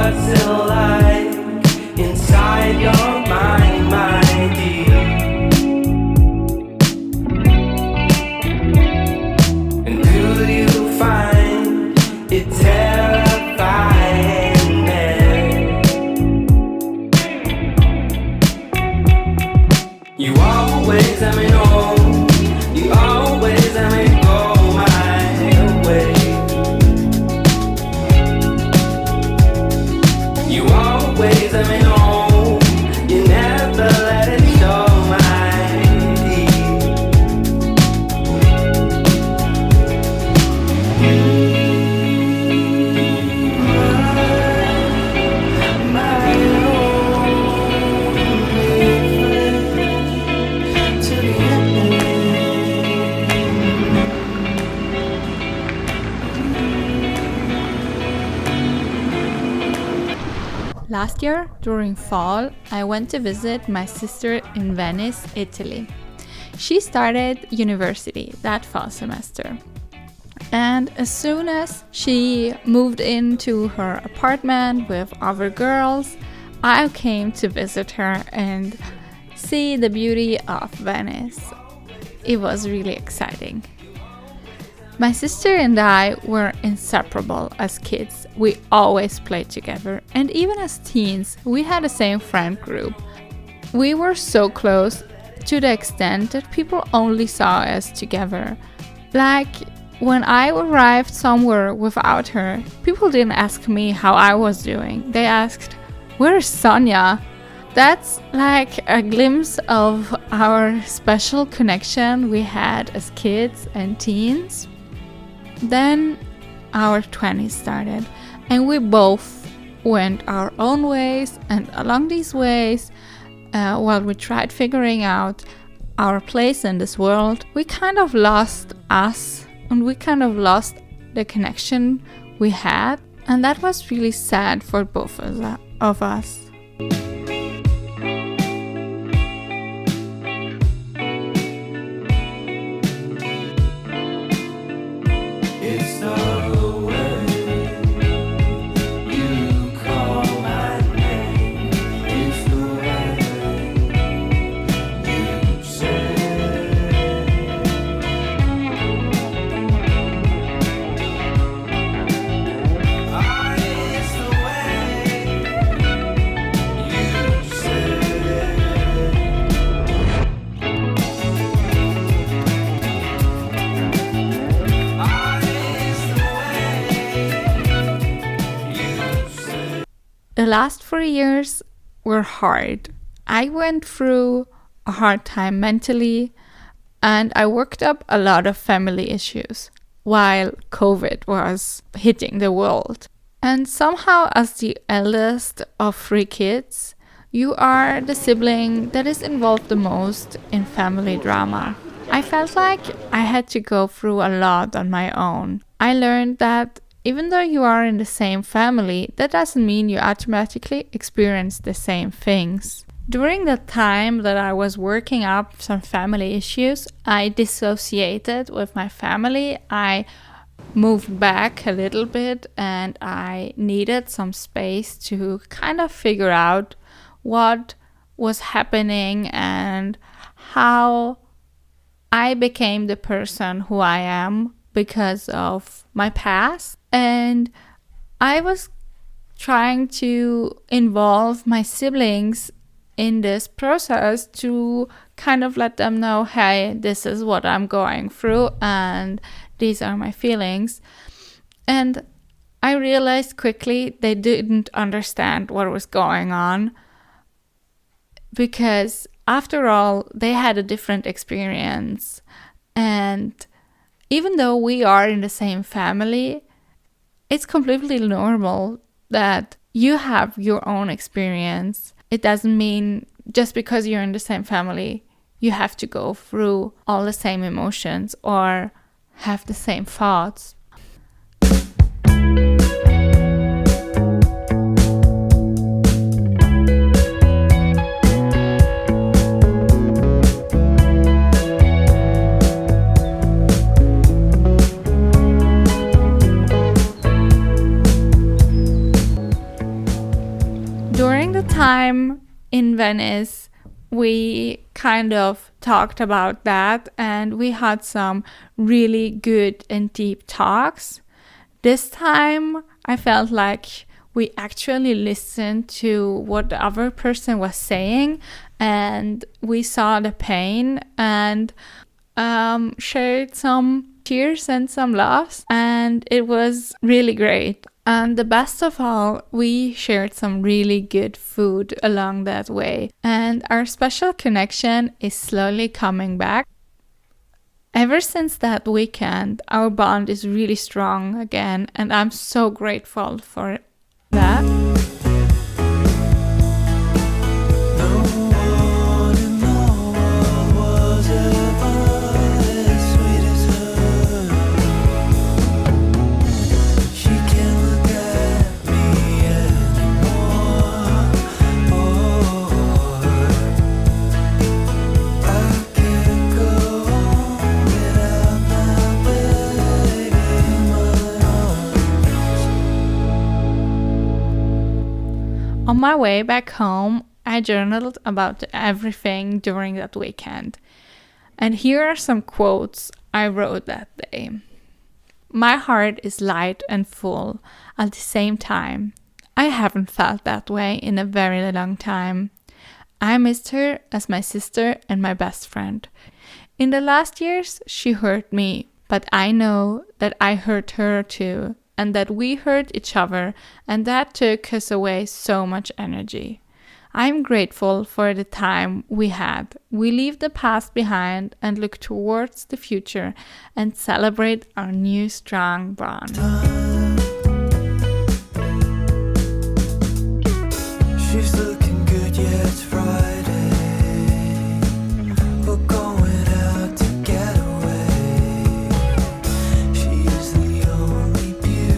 what's it like inside your mind, my dear? And do you find it terrifying there? You always let me know, you always let me go my way. You always let me know, you never let it show my deed. My only friend to the end. Last year, during fall, I went to visit my sister in Venice, Italy. She started university that fall semester. And as soon as she moved into her apartment with other girls, I came to visit her and see the beauty of Venice. It was really exciting. My sister and I were inseparable as kids. We always played together, and even as teens, we had the same friend group. We were so close to the extent that people only saw us together. Like, when I arrived somewhere without her, people didn't ask me how I was doing. They asked, "Where's Sonia?" That's like a glimpse of our special connection we had as kids and teens. Then our 20s started, and we both went our own ways, and along these ways, while we tried figuring out our place in this world, we kind of lost us, and we kind of lost the connection we had, and that was really sad for both of us. It's the way you call my name. It's the way you say. It's the way you say. The last 4 years were hard. I went through a hard time mentally, and I worked up a lot of family issues while COVID was hitting the world. And somehow, as the eldest of 3 kids, you are the sibling that is involved the most in family drama. I felt like I had to go through a lot on my own. I learned that even though you are in the same family, that doesn't mean you automatically experience the same things. During the time that I was working up some family issues, I dissociated with my family. I moved back a little bit, and I needed some space to kind of figure out what was happening and how I became the person who I am because of my past. And I was trying to involve my siblings in this process to kind of let them know, hey, this is what I'm going through and these are my feelings. And I realized quickly they didn't understand what was going on, because after all, they had a different experience. And even though we are in the same family, it's completely normal that you have your own experience. It doesn't mean just because you're in the same family, you have to go through all the same emotions or have the same thoughts. time in Venice, we kind of talked about that and we had some really good and deep talks. This time, I felt like we actually listened to what the other person was saying, and we saw the pain and shared some tears and some laughs, and it was really great. And the best of all, we shared some really good food along that way, and our special connection is slowly coming back. Ever since that weekend, our bond is really strong again, and I'm so grateful for that. On my way back home, I journaled about everything during that weekend. And here are some quotes I wrote that day. My heart is light and full at the same time. I haven't felt that way in a very long time. I missed her as my sister and my best friend. In the last years, she hurt me, but I know that I hurt her too, and that we hurt each other, and that took us away so much energy. I'm grateful for the time we had. We leave the past behind and look towards the future and celebrate our new strong bond.